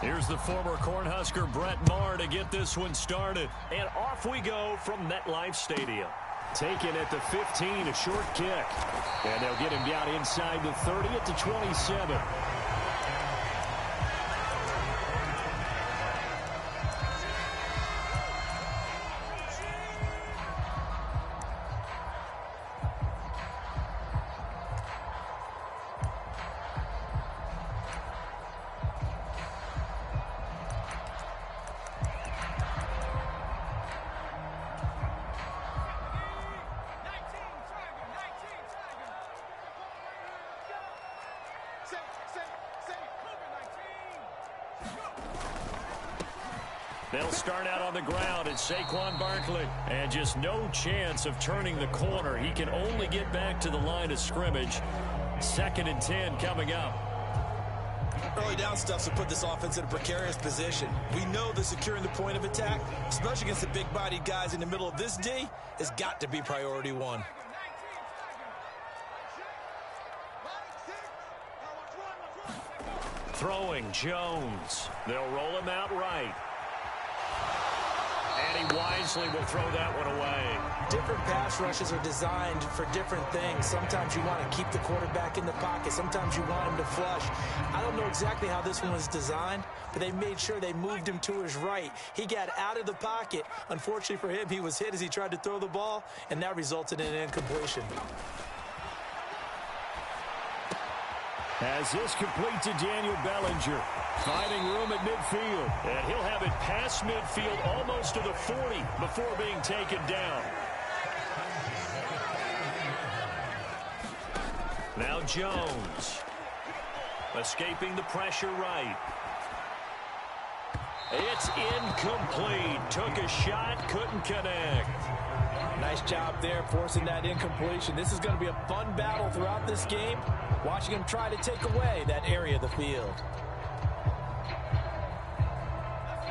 Here's the former Cornhusker Brett Maher to get this one started. And off we go from MetLife Stadium. Taken at the 15, a short kick. And they'll get him down inside the 30 at the 27. They'll start out on the ground at Saquon Barkley. And just no chance of turning the corner. He can only get back to the line of scrimmage. 2nd and 10 coming up. Early down stuff to put this offense in a precarious position. We know that securing the point of attack, especially against the big-bodied guys in the middle of this D, has got to be priority one. Throwing Jones. They'll roll him out right. And he wisely will throw that one away. Different pass rushes are designed for different things. Sometimes you want to keep the quarterback in the pocket. Sometimes you want him to flush. I don't know exactly how this one was designed, but they made sure they moved him to his right. He got out of the pocket. Unfortunately for him, he was hit as he tried to throw the ball, and that resulted in an incompletion. As this complete to Daniel Bellinger, finding room at midfield. And he'll have it past midfield almost to the 40 before being taken down. Now Jones. Escaping the pressure right. It's incomplete. Took a shot, couldn't connect. Nice job there forcing that incompletion. This is going to be a fun battle throughout this game. Watching him try to take away that area of the field.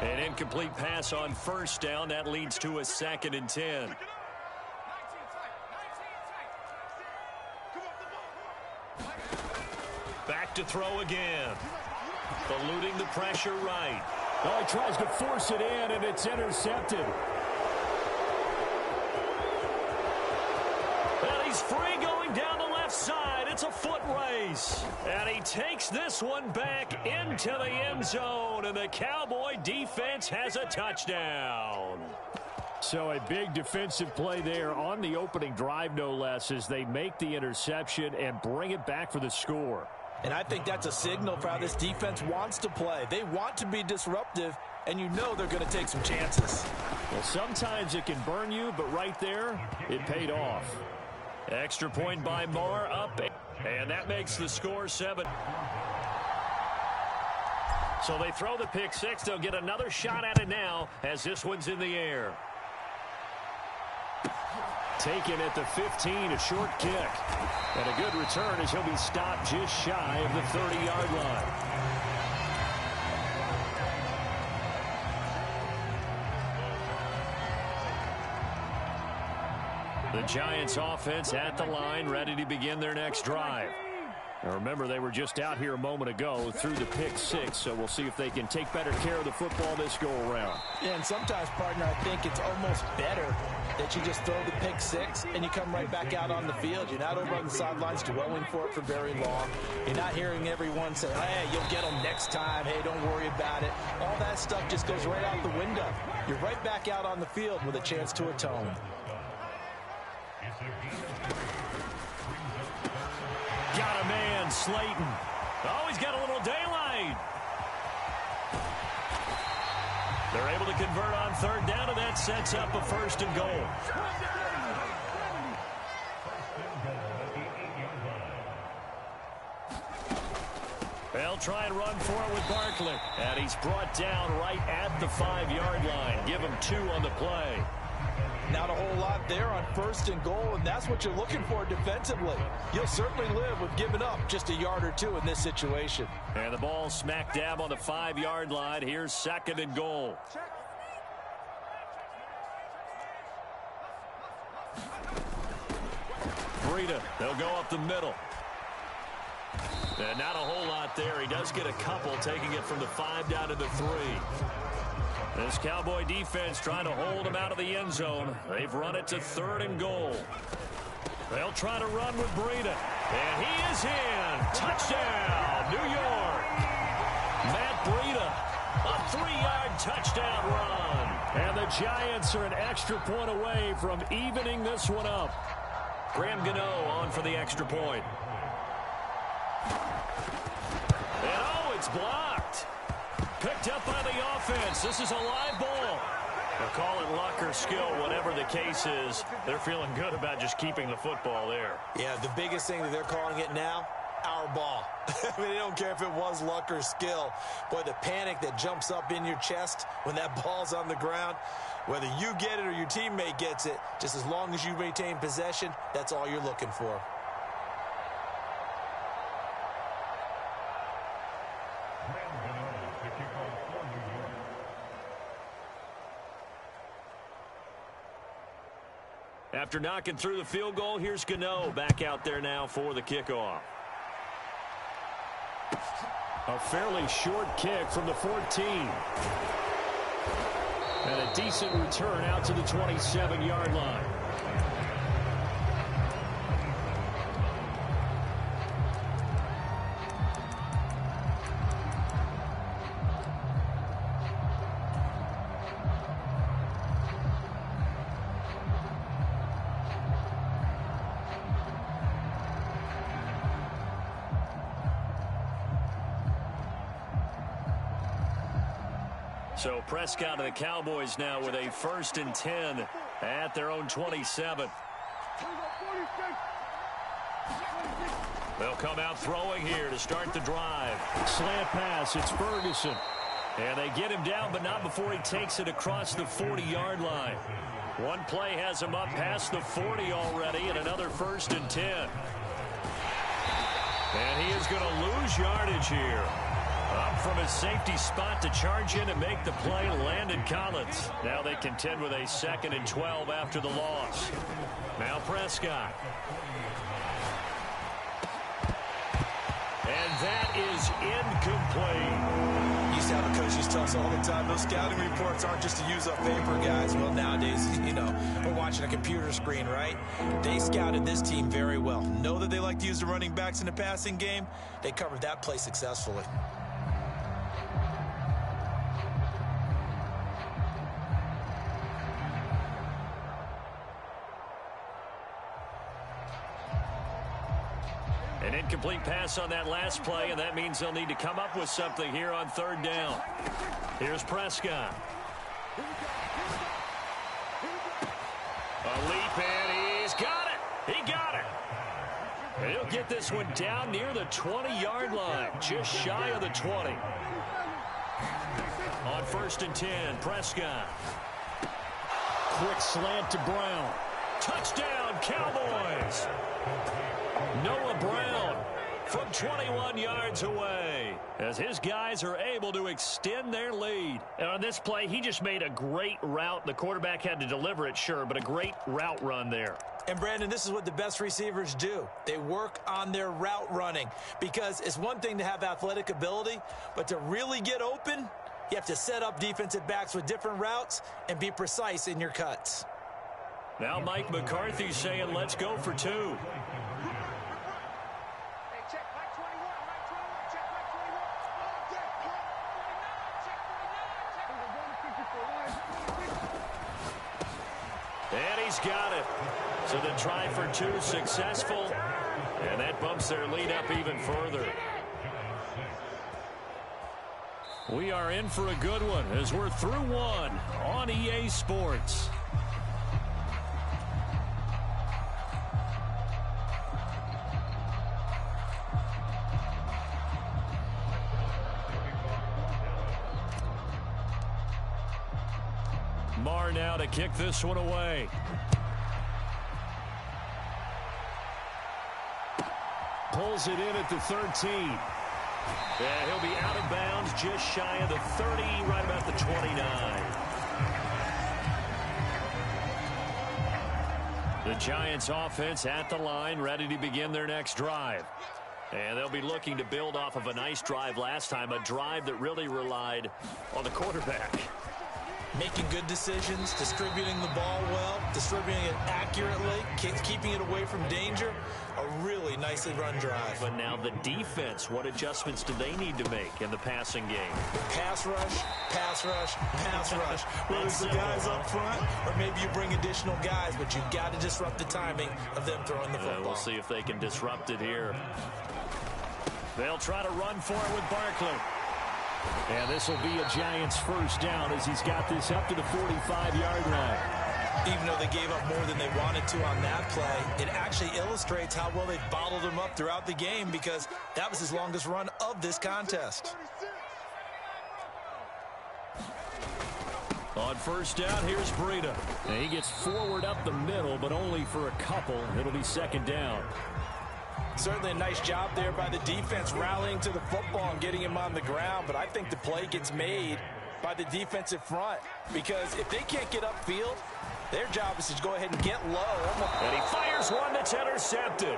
An incomplete pass on 1st down. That leads to a 2nd and 10. Back to throw again. Eluding the pressure right. Oh, he tries to force it in, and it's intercepted. And he's free going down the left side. It's a foot race. And he takes this one back into the end zone. And the Cowboy defense has a touchdown. So a big defensive play there on the opening drive, no less, as they make the interception and bring it back for the score. And I think that's a signal for how this defense wants to play. They want to be disruptive, and you know they're going to take some chances. Well, sometimes it can burn you, but right there, it paid off. Extra point by Maher up, and that makes the score 7. So they throw the pick 6. They'll get another shot at it now as this one's in the air. Taken at the 15, a short kick. And a good return as he'll be stopped just shy of the 30-yard line. The Giants offense at the line, ready to begin their next drive. Now remember, they were just out here a moment ago through the pick 6, so we'll see if they can take better care of the football this go-around. Yeah, and sometimes, partner, I think it's almost better that you just throw the pick 6 and you come right back out on the field. You're not over on the sidelines dwelling for it for very long. You're not hearing everyone say, hey, you'll get them next time. Hey, don't worry about it. All that stuff just goes right out the window. You're right back out on the field with a chance to atone. Got a man, Slayton. Oh, he's got a little daylight. They're able to convert on 3rd down, and that sets up a 1st and goal. They'll try and run for it with Barkley. And he's brought down right at the 5-yard line. Give him 2 on the play. Not a whole lot there on 1st and goal, and that's what you're looking for defensively. You'll certainly live with giving up just a yard or 2 in this situation. And the ball smack dab on the 5-yard line. Here's 2nd and goal. Breida, they'll go up the middle. And not a whole lot there. He does get a couple, taking it from the 5 down to the 3. This Cowboy defense trying to hold him out of the end zone. They've run it to 3rd and goal. They'll try to run with Breida. And he is in. Touchdown, New York. Matt Breida, a 3-yard touchdown run. And the Giants are an extra point away from evening this one up. Graham Gano on for the extra point. And oh, it's blocked. Picked up by the offense. This is a live ball. They'll call it luck or skill, whatever the case is. They're feeling good about just keeping the football there. Yeah, the biggest thing that they're calling it now, our ball. I mean, they don't care if it was luck or skill. Boy, the panic that jumps up in your chest when that ball's on the ground, whether you get it or your teammate gets it, just as long as you maintain possession, that's all you're looking for. After knocking through the field goal, here's Gano back out there now for the kickoff. A fairly short kick from the 14. And a decent return out to the 27-yard line. So Prescott and the Cowboys now with a 1st and 10 at their own 27. They'll come out throwing here to start the drive. Slant pass, it's Ferguson. And they get him down, but not before he takes it across the 40-yard line. One play has him up past the 40 already, and another 1st and 10. And he is going to lose yardage here. Up from his safety spot to charge in and make the play, Landon Collins. Now they contend with a 2nd and 12 after the loss. Now Prescott. And that is incomplete. Used to have a coach used to tell us all the time, those scouting reports aren't just to use up paper, guys. Well, nowadays, you know, we're watching a computer screen, right? They scouted this team very well. Know that they like to use the running backs in the passing game. They covered that play successfully. An incomplete pass on that last play, and that means they'll need to come up with something here on 3rd down. Here's Prescott. A leap, and he's got it. He got it. And he'll get this one down near the 20-yard line, just shy of the 20. On 1st and 10, Prescott. Quick slant to Brown. Touchdown, Cowboys. Noah Brown from 21 yards away as his guys are able to extend their lead. And on this play, he just made a great route. The quarterback had to deliver it, sure, but a great route run there. And, Brandon, this is what the best receivers do. They work on their route running because it's one thing to have athletic ability, but to really get open, you have to set up defensive backs with different routes and be precise in your cuts. Now Mike McCarthy saying, let's go for 2. And he's got it. So the try for 2 successful. And that bumps their lead up even further. We are in for a good one as we're through 1 on EA Sports. Marr now to kick this one away. Pulls it in at the 13. And he'll be out of bounds just shy of the 30, right about the 29. The Giants offense at the line, ready to begin their next drive. And they'll be looking to build off of a nice drive last time, a drive that really relied on the quarterback. Making good decisions, distributing the ball well, distributing it accurately, keeping it away from danger. A really nicely run drive. But now the defense, what adjustments do they need to make in the passing game? Pass rush, pass rush, pass rush. Whether it's the guys up front or maybe you bring additional guys, but you've got to disrupt the timing of them throwing the football. We'll see if they can disrupt it here. They'll try to run for it with Barkley. And this will be a Giants first down as he's got this up to the 45-yard line. Even though they gave up more than they wanted to on that play, it actually illustrates how well they bottled him up throughout the game because that was his longest run of this contest. On first down, here's Breida. And he gets forward up the middle, but only for a couple. It'll be second down. Certainly a nice job there by the defense rallying to the football and getting him on the ground, but I think the play gets made by the defensive front because if they can't get upfield, their job is to go ahead and get low. And he fires one that's intercepted.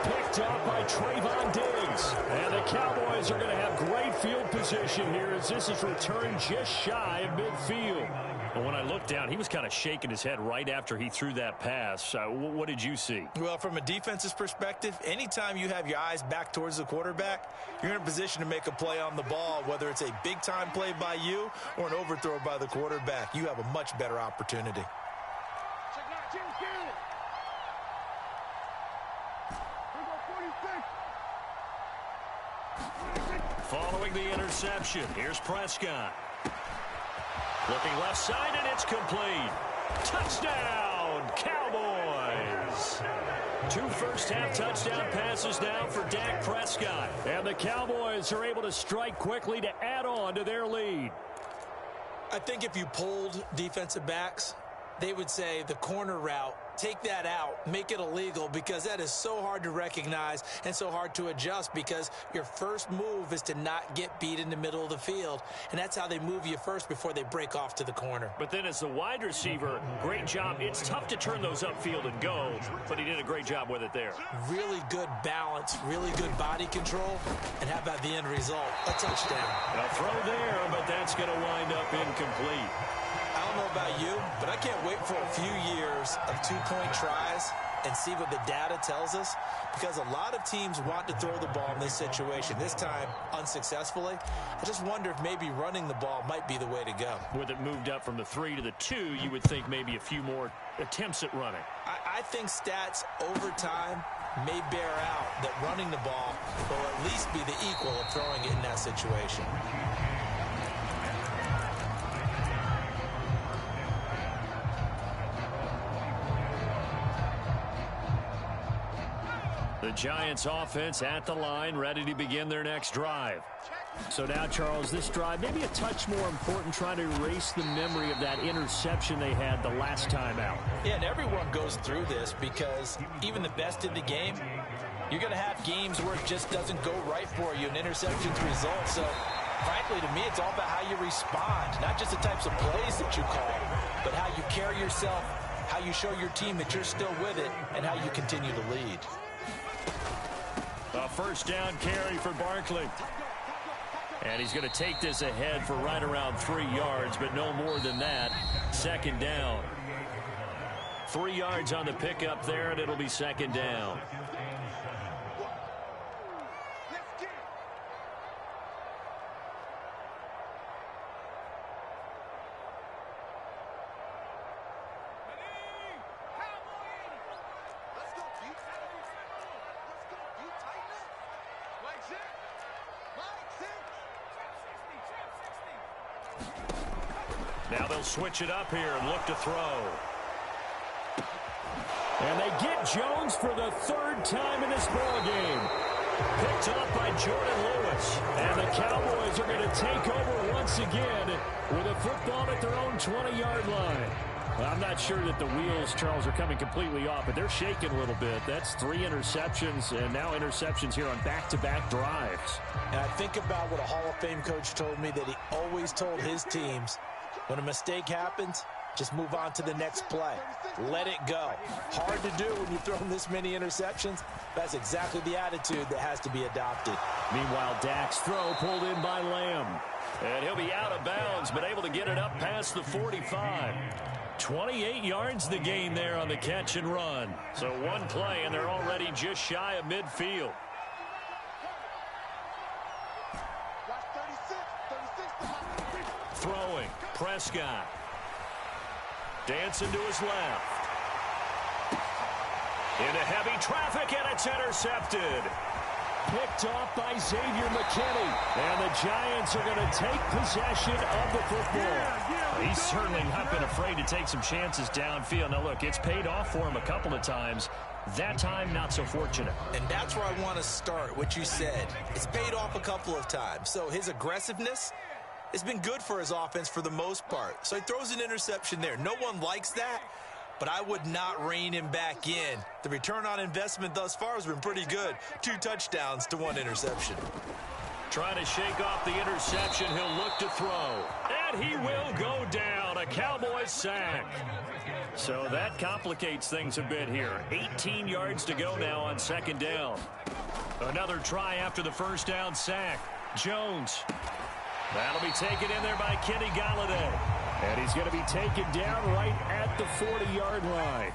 Picked up by Trayvon Diggs. And the Cowboys are going to have great field position here as this is returned just shy of midfield. And when I looked down, he was kind of shaking his head right after he threw that pass. What did you see? Well, from a defense's perspective, anytime you have your eyes back towards the quarterback, you're in a position to make a play on the ball, whether it's a big-time play by you or an overthrow by the quarterback. You have a much better opportunity. Following the interception, here's Prescott. Looking left side, and it's complete. Touchdown, Cowboys. 2 first-half touchdown passes now for Dak Prescott. And the Cowboys are able to strike quickly to add on to their lead. I think if you polled defensive backs, they would say the corner route, take that out, make it illegal because that is so hard to recognize and so hard to adjust because your first move is to not get beat in the middle of the field. And that's how they move you first before they break off to the corner. But then as the wide receiver, great job. It's tough to turn those upfield and go, but he did a great job with it there. Really good balance, really good body control. And how about the end result? A touchdown. A throw there, but that's going to wind up incomplete. I don't know about you, but I can't wait for a few years of 2-point tries and see what the data tells us because a lot of teams want to throw the ball in this situation, this time unsuccessfully. I just wonder if maybe running the ball might be the way to go. With it moved up from the 3 to the 2, you would think maybe a few more attempts at running. I think stats over time may bear out that running the ball will at least be the equal of throwing it in that situation. The Giants offense at the line, ready to begin their next drive. So now, Charles, this drive maybe a touch more important, trying to erase the memory of that interception they had the last time out. Yeah, and everyone goes through this because even the best in the game, you're going to have games where it just doesn't go right for you, and interceptions result. So, frankly, to me, it's all about how you respond, not just the types of plays that you call, but how you carry yourself, how you show your team that you're still with it, and how you continue to lead. A first down carry for Barkley. And he's going to take this ahead for right around 3 yards, but no more than that. Second down. 3 yards on the pickup there, and it'll be second down. Now they'll switch it up here and look to throw. And they get Jones for the 3rd time in this ballgame. Picked up by Jordan Lewis. And the Cowboys are going to take over once again with a football at their own 20-yard line. Well, I'm not sure that the wheels, Charles, are coming completely off, but they're shaking a little bit. That's 3 interceptions, and now interceptions here on back-to-back drives. And I think about what a Hall of Fame coach told me, that he always told his teams, when a mistake happens, Just move on to the next play. Let it go. Hard to do when you're throwing this many interceptions. That's exactly the attitude that has to be adopted. Meanwhile, Dak's throw pulled in by Lamb. And he'll be out of bounds, but able to get it up past the 45. 28 yards the gain there on the catch and run. So one play, and they're already just shy of midfield. Throwing, Prescott. Dancing to his left. Into heavy traffic, and it's intercepted. Picked off by Xavier McKinney. And the Giants are going to take possession of the football. He's certainly not been afraid to take some chances downfield. Now, look, it's paid off for him a couple of times. That time, not so fortunate. And that's where I want to start, what you said. It's paid off a couple of times. So his aggressiveness has been good for his offense for the most part. So he throws an interception there. No one likes that, but I would not rein him back in. The return on investment thus far has been pretty good. 2 touchdowns to 1 interception. Trying to shake off the interception. He'll look to throw. And he will go down. A Cowboys sack. So that complicates things a bit here. 18 yards to go now on second down. Another try after the first down sack. Jones. That'll be taken in there by Kenny Golladay. And he's going to be taken down right at the 40-yard line.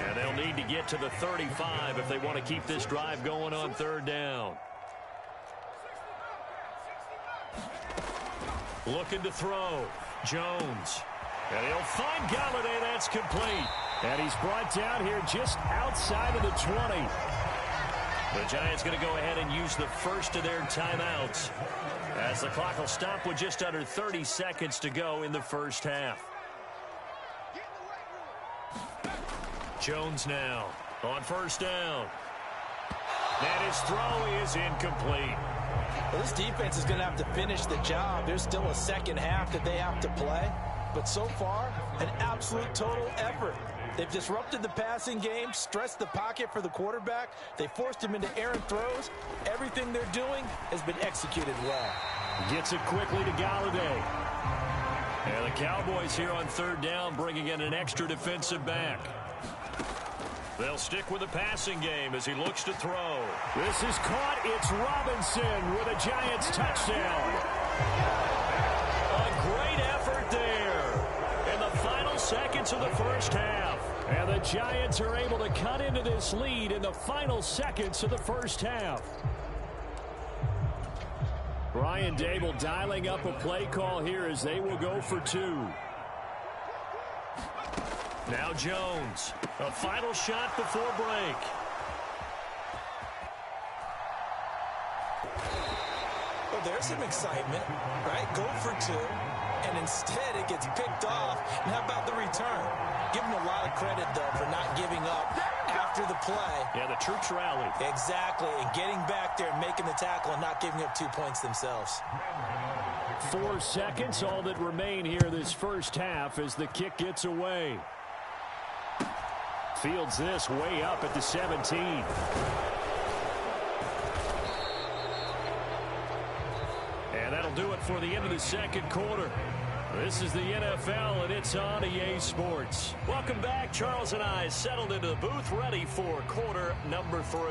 And they'll need to get to the 35 if they want to keep this drive going on third down. Looking to throw. Jones. And he'll find Golladay. That's complete. And he's brought down here just outside of the 20. The Giants going to go ahead and use the first of their timeouts, as the clock will stop with just under 30 seconds to go in the first half. Jones now on first down. And his throw is incomplete. Well, this defense is going to have to finish the job. There's still a second half that they have to play. But so far, an absolute total effort. They've disrupted the passing game, stressed the pocket for the quarterback. They forced him into errant throws. Everything they're doing has been executed well. Gets it quickly to Golladay. And the Cowboys here on third down bringing in an extra defensive back. They'll stick with the passing game as he looks to throw. This is caught. It's Robinson with a Giants touchdown. A great effort there in the final seconds of the first half. And the Giants are able to cut into this lead in the final seconds of the first half. Brian Dable dialing up a play call here as they will go for 2. Now Jones, a final shot before break. Well, there's some excitement, right? Go for 2, and instead it gets picked off. And how about the return? Give them a lot of credit, though, for not giving up after the play. Yeah, the troops rallied. Exactly, and getting back there and making the tackle and not giving up 2 points themselves. 4 seconds, all that remain here this first half as the kick gets away. Fields this way up at the 17. And that'll do it for the end of the second quarter. This is the NFL, and it's on EA Sports. Welcome back. Charles and I settled into the booth, ready for quarter number 3.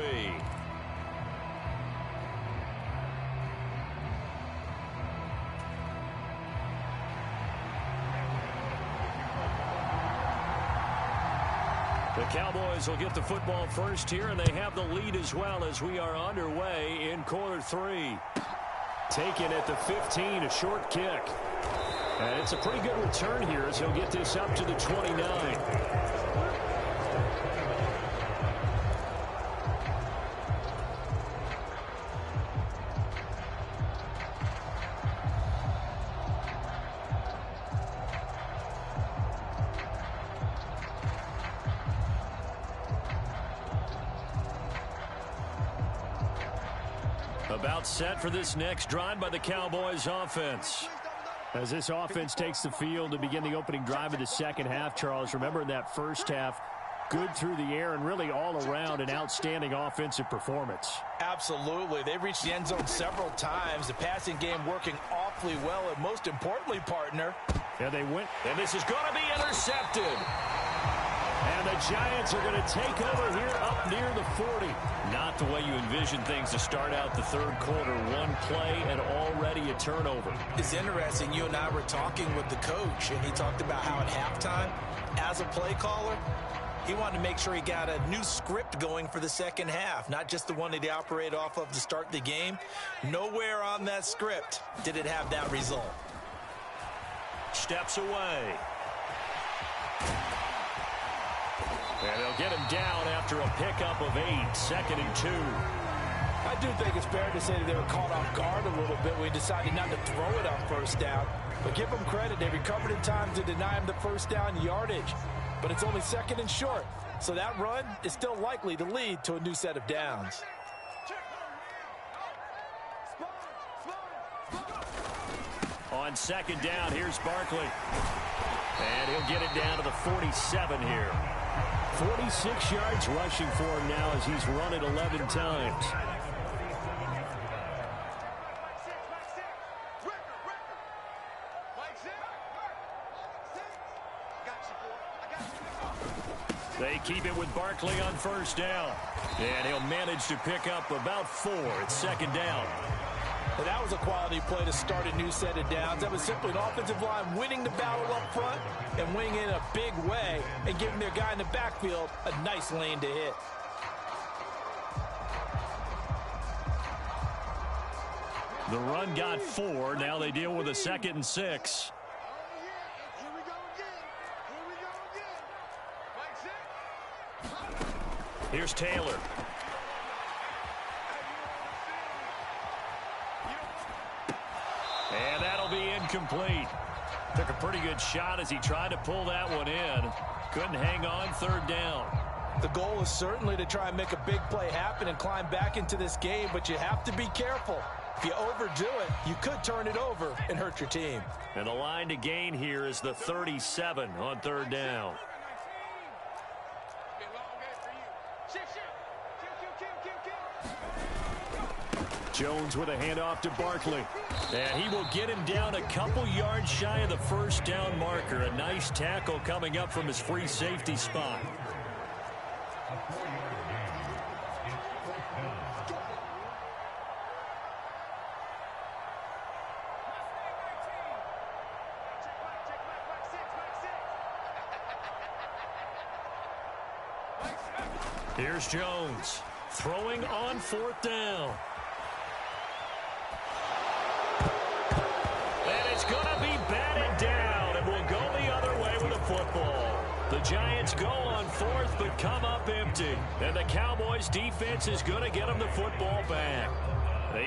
The Cowboys will get the football first here, and they have the lead as well as we are underway in quarter 3. Taken at the 15, a short kick. And it's a pretty good return here as he'll get this up to the 29. About set for this next drive by the Cowboys offense. As this offense takes the field to begin the opening drive of the second half, Charles, remember in that first half, good through the air and really all around an outstanding offensive performance. Absolutely. They've reached the end zone several times. The passing game working awfully well, and most importantly, partner, And they went, and this is going to be intercepted. And the Giants are going to take over here up near the 40. Not the way you envision things to start out the third quarter. One play and already a turnover. It's interesting. You and I were talking with the coach, and he talked about how at halftime, as a play caller, he wanted to make sure he got a new script going for the second half, not just the one that he operated off of to start the game. Nowhere on that script did it have that result. Steps away. And they'll get him down after a pickup of 8, 2nd and 2. I do think it's fair to say that they were caught off guard a little bit when he decided not to throw it on first down. But give them credit. They recovered in time to deny him the first down yardage. But it's only 2nd and short. So that run is still likely to lead to a new set of downs. On 2nd down, here's Barkley. And he'll get it down to the 47 here. 46 yards rushing for him now as he's run it 11 times. They keep it with Barkley on first down. And he'll manage to pick up about 4 at 2nd down. And that was a quality play to start a new set of downs. That was simply an offensive line winning the battle up front and winning in a big way and giving their guy in the backfield a nice lane to hit. The run got 4. Now they deal with a 2nd and 6. Here's Taylor. And that'll be incomplete. Took a pretty good shot as he tried to pull that one in. Couldn't hang on 3rd down. The goal is certainly to try and make a big play happen and climb back into this game, but you have to be careful. If you overdo it, you could turn it over and hurt your team. And the line to gain here is the 37 on 3rd down. Jones with a handoff to Barkley. And he will get him down a couple yards shy of the first down marker. A nice tackle coming up from his free safety spot. Here's Jones throwing on 4th down. And it's going to be batted down, and we'll go the other way with the football. The Giants go on 4th, but come up empty. And the Cowboys' defense is going to get them the football back.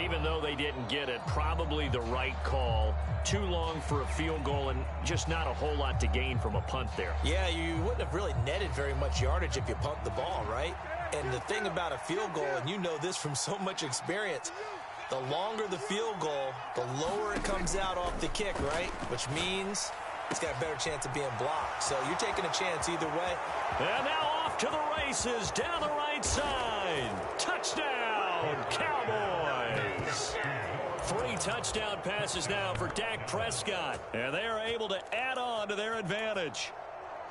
Even though they didn't get it, probably the right call. Too long for a field goal and just not a whole lot to gain from a punt there. Yeah, you wouldn't have really netted very much yardage if you pumped the ball, right? And the thing about a field goal, and you know this from so much experience, the longer the field goal, the lower it comes out off the kick, right? Which means it's got a better chance of being blocked. So you're taking a chance either way. And now off to the races down the right side. Touchdown, Cowboys. 3 touchdown passes now for Dak Prescott. And they are able to add on to their advantage.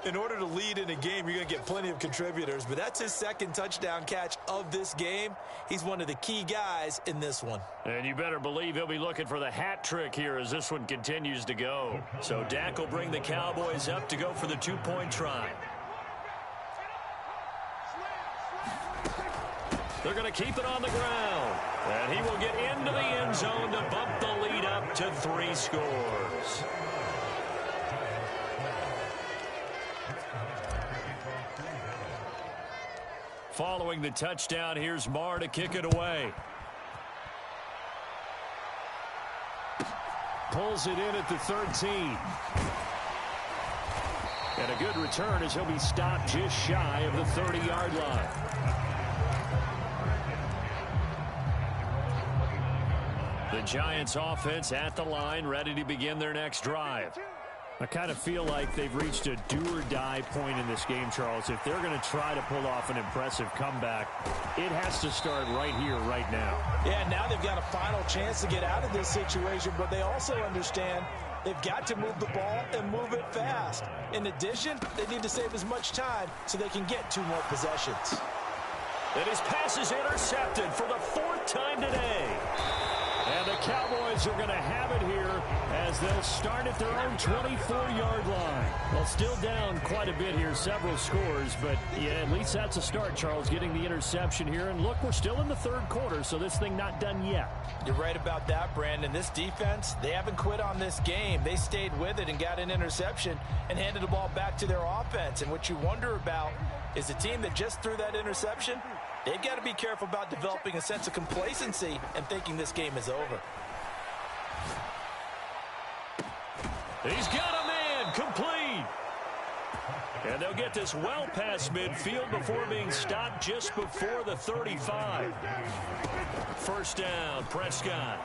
In order to lead in a game, you're going to get plenty of contributors, but that's his 2nd touchdown catch of this game. He's one of the key guys in this one. And you better believe he'll be looking for the hat trick here as this one continues to go. So Dak will bring the Cowboys up to go for the 2-point try. They're going to keep it on the ground. And he will get into the end zone to bump the lead up to 3 scores. Following the touchdown, here's Marr to kick it away. Pulls it in at the 13. And a good return as he'll be stopped just shy of the 30-yard line. The Giants offense at the line, ready to begin their next drive. I kind of feel like they've reached a do-or-die point in this game, Charles. If they're going to try to pull off an impressive comeback, it has to start right here, right now. Yeah, now they've got a final chance to get out of this situation, but they also understand They've got to move the ball and move it fast. In addition, they need to save as much time so they can get 2 more possessions. And his pass is intercepted for the 4th time today. And the Cowboys are going to have it here as they'll start at their own 24-yard line. Well, still down quite a bit here, several scores, but yeah, at least that's a start, Charles, getting the interception here. And look, we're still in the 3rd quarter, so this thing not done yet. You're right about that, Brandon. This defense, they haven't quit on this game. They stayed with it and got an interception and handed the ball back to their offense. And what you wonder about is the team that just threw that interception, they've got to be careful about developing a sense of complacency and thinking this game is over. He's got a man complete. And they'll get this well past midfield before being stopped just before the 35. 1st down, Prescott.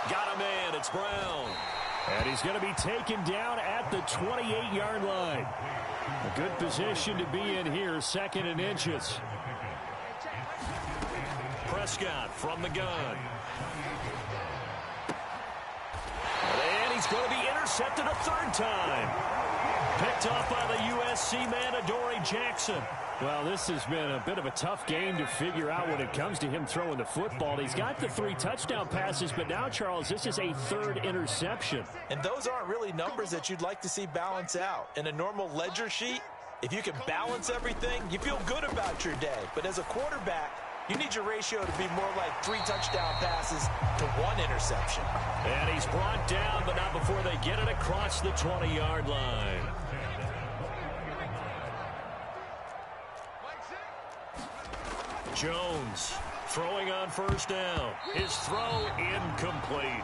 Got a man, it's Brown. And he's going to be taken down at the 28-yard line. A good position to be in here, 2nd and inches. Prescott from the gun. And he's going to be intercepted a 3rd time. Picked off by the USC man, Adoree Jackson. Well, this has been a bit of a tough game to figure out when it comes to him throwing the football. He's got the 3 touchdown passes, but now, Charles, this is a 3rd interception. And those aren't really numbers that you'd like to see balance out. In a normal ledger sheet, if you can balance everything, you feel good about your day. But as a quarterback, you need your ratio to be more like 3 touchdown passes to 1 interception. And he's brought down, but not before they get it across the 20-yard line. Jones throwing on 1st down. His throw incomplete.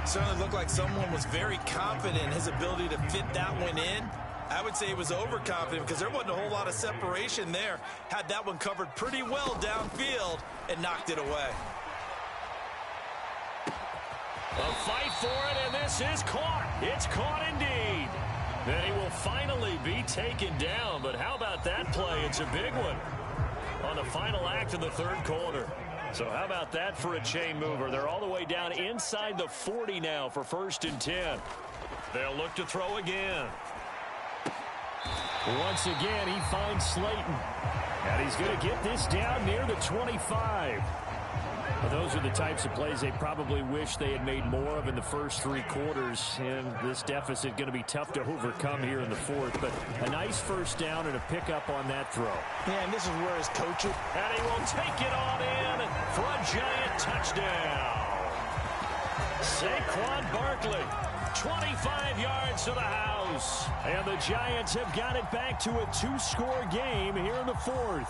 Certainly looked like someone was very confident in his ability to fit that one in. I would say he was overconfident because there wasn't a whole lot of separation there. Had that one covered pretty well downfield and knocked it away. A fight for it, and this is caught. It's caught indeed. Then he will finally be taken down, but how about that play? It's a big one on the final act of the 3rd quarter. So how about that for a chain mover? They're all the way down inside the 40 now for 1st and 10. They'll look to throw again. Once again, he finds Slayton. And he's going to get this down near the 25. Well, those are the types of plays they probably wish they had made more of in the first 3 quarters. And this deficit going to be tough to overcome here in the 4th. But a nice 1st down and a pickup on that throw. Yeah, and this is where his coach... And he will take it on in for a giant touchdown. Saquon Barkley, 25 yards to the house. And the Giants have got it back to a 2-score game here in the 4th.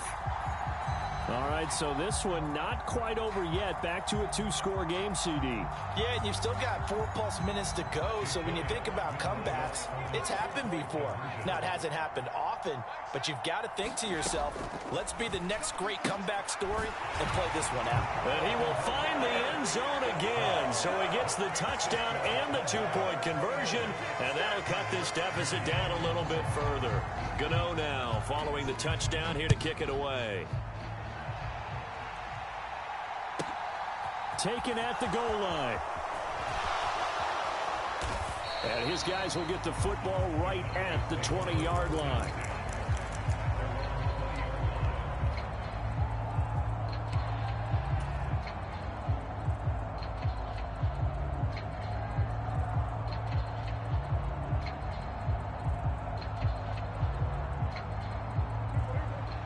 All right, so this one not quite over yet. Back to a 2-score game, CD. Yeah, and you've still got 4+ minutes to go, so when you think about comebacks, it's happened before. Now, it hasn't happened often, but you've got to think to yourself, let's be the next great comeback story and play this one out. And he will find the end zone again, so he gets the touchdown and the 2-point conversion, and that'll cut this deficit down a little bit further. Gano now following the touchdown here to kick it away. Taken at the goal line. And his guys will get the football right at the 20-yard line.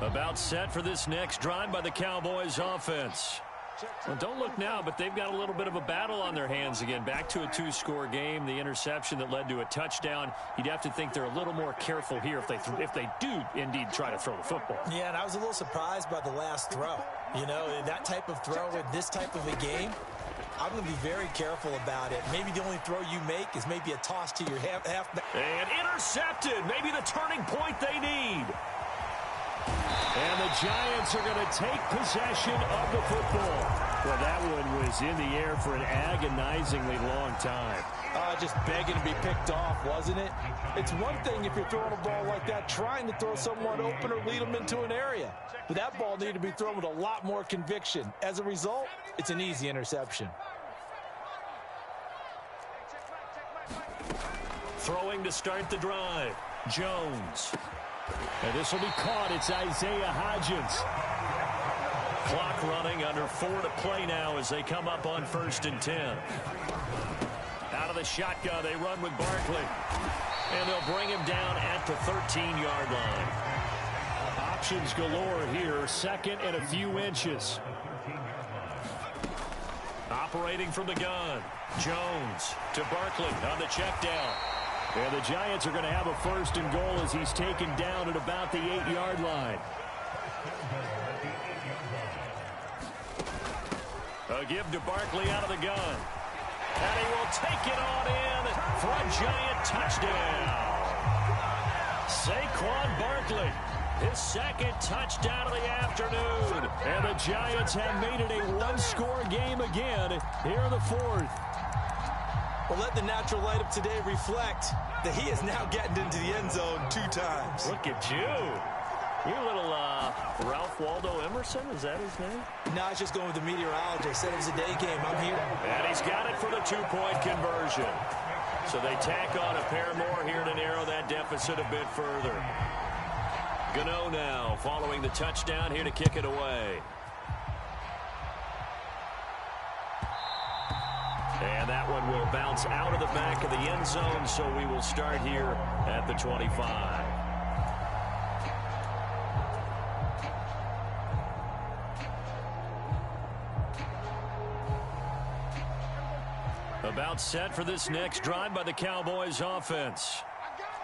About set for this next drive by the Cowboys offense. Well, don't look now, but they've got a little bit of a battle on their hands again. Back to a 2-score game. The interception that led to a touchdown. You'd have to think they're a little more careful here if they do indeed try to throw the football. Yeah, and I was a little surprised by the last throw. You know, that type of throw in this type of a game, I'm going to be very careful about it. Maybe the only throw you make is maybe a toss to your halfback. And intercepted. Maybe the turning point they need. And the Giants are going to take possession of the football. Well, that one was in the air for an agonizingly long time. Just begging to be picked off, wasn't it? It's one thing if you're throwing a ball like that, trying to throw someone open or lead them into an area. But that ball needed to be thrown with a lot more conviction. As a result, it's an easy interception. Throwing to start the drive. Jones. And this will be caught. It's Isaiah Hodgins. Clock running, under 4 to play now as they come up on 1st and 10. Out of the shotgun, they run with Barkley. And they'll bring him down at the 13-yard line. Options galore here. Second and a few inches. Operating from the gun. Jones to Barkley on the check down. And the Giants are going to have a 1st and goal as he's taken down at about the 8-yard line. A give to Barkley out of the gun. And he will take it on in for a Giant touchdown. Saquon Barkley, his 2nd touchdown of the afternoon. And the Giants have made it a one-score game again here in the 4th. Well, let the natural light of today reflect that he is now getting into the end zone 2 times. Look at you. You little Ralph Waldo Emerson, is that his name? No, I was just going with the meteorologist. Said it was a day game. I'm here. And he's got it for the 2-point conversion. So they tack on a pair more here to narrow that deficit a bit further. Gano now following the touchdown here to kick it away. And that one will bounce out of the back of the end zone, so we will start here at the 25. About set for this next drive by the Cowboys offense.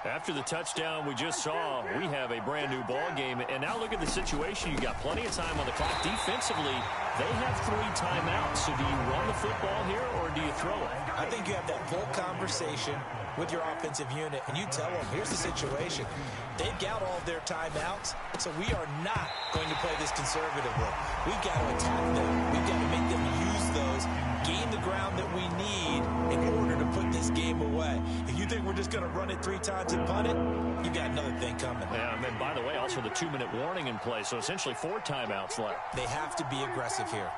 After the touchdown we just saw, we have a brand new ball game. And now look at the situation. You got plenty of time on the clock. Defensively, they have 3 timeouts. So do you run the football here or do you throw it? I think you have that full conversation with your offensive unit, and you tell them, here's the situation. They've got all of their timeouts, so we are not going to play this conservatively. We've got to attack them. We've got to make them use those, gain the ground that we need in order to put this game away. If you think we're just going to run it 3 times and punt it, you've got another thing coming. Yeah, and then, by the way, also the 2-minute warning in play, so essentially 4 timeouts left. They have to be aggressive here.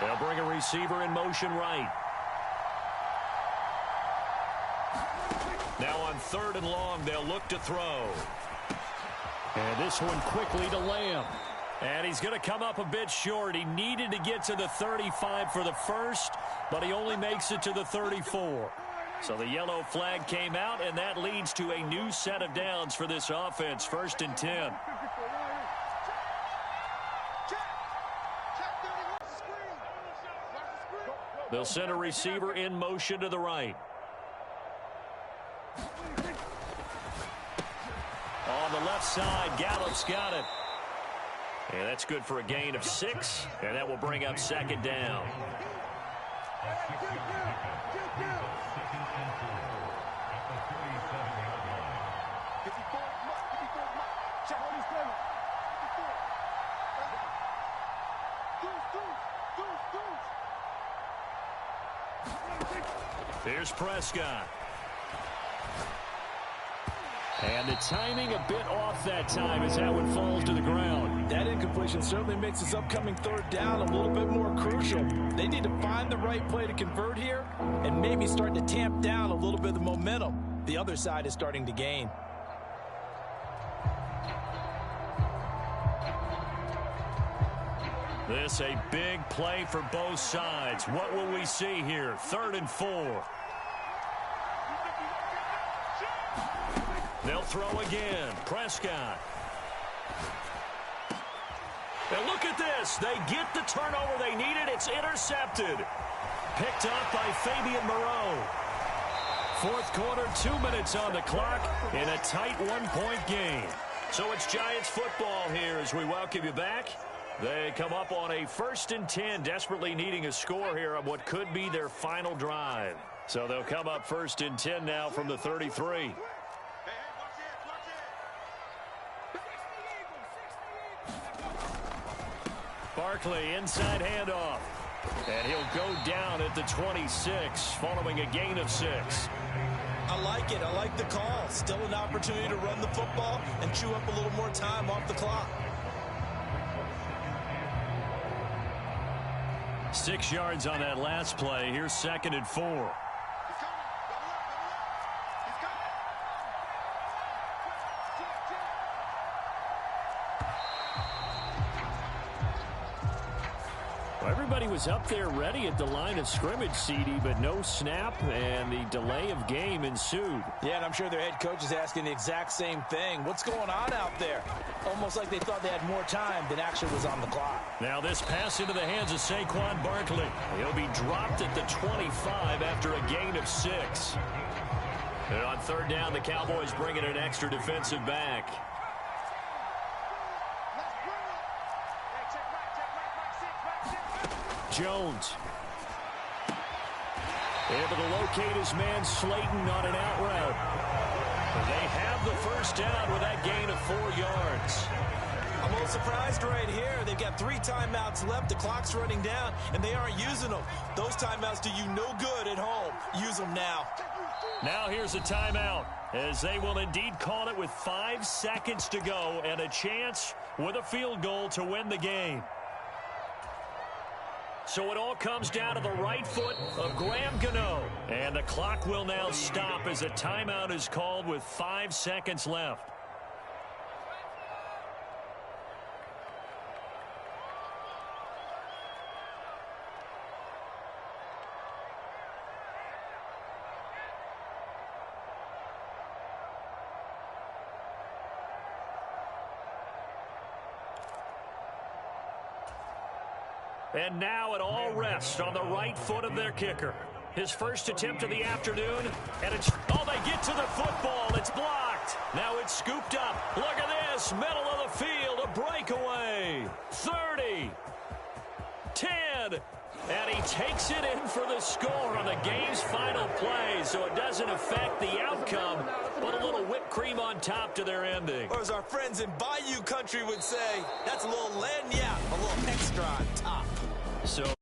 They'll bring a receiver in motion right. Now on 3rd and long, they'll look to throw. And this one quickly to Lamb. And he's going to come up a bit short. He needed to get to the 35 for the first, but he only makes it to the 34. So the yellow flag came out, and that leads to a new set of downs for this offense. 1st and 10. They'll send a receiver in motion to the right. On the left side, Gallup's got it. And that's good for a gain of 6, and that will bring up 2nd down. Here's Prescott. And the timing a bit off that time as that one falls to the ground. That incompletion certainly makes this upcoming 3rd down a little bit more crucial. They need to find the right play to convert here and maybe start to tamp down a little bit of the momentum the other side is starting to gain. This a big play for both sides. What will we see here? 3rd and 4. They'll throw again. Prescott. And look at this. They get the turnover they needed. It's intercepted. Picked up by Fabian Moreau. 4th quarter, 2 minutes on the clock in a tight 1-point game. So it's Giants football here as we welcome you back. They come up on a 1st and 10, desperately needing a score here on what could be their final drive. So they'll come up 1st and 10 now from the 33. Barkley, inside handoff. And he'll go down at the 26, following a gain of 6. I like it. I like the call. Still an opportunity to run the football and chew up a little more time off the clock. 6 yards on that last play. Here's 2nd and 4. he was up there ready at the line of scrimmage, CD, but no snap, and the delay of game ensued. Yeah, and I'm sure their head coach is asking the exact same thing. What's going on out there? Almost like they thought they had more time than actually was on the clock. Now this pass into the hands of Saquon Barkley. He'll be dropped at the 25 after a gain of 6. And on third down, the Cowboys bring in an extra defensive back. Jones. Able to locate his man Slayton on an out route. They have the first down with that gain of 4 yards. I'm a little surprised right here. They've got 3 timeouts left. The clock's running down, and they aren't using them. Those timeouts do you no good at home. Use them now. Now here's a timeout, as they will indeed call it with 5 seconds to go and a chance with a field goal to win the game. So it all comes down to the right foot of Graham Gano. And the clock will now stop as a timeout is called with 5 seconds left. And now it all rests on the right foot of their kicker. His first attempt of the afternoon, and it's, oh, they get to the football. It's blocked. Now it's scooped up. Look at this, middle of the field, a breakaway. 30, 10, and he takes it in for the score on the game's final play, so it doesn't affect the outcome, but a little whipped cream on top to their ending. Or as our friends in Bayou country would say, that's a little lagniappe, a little extra on top. So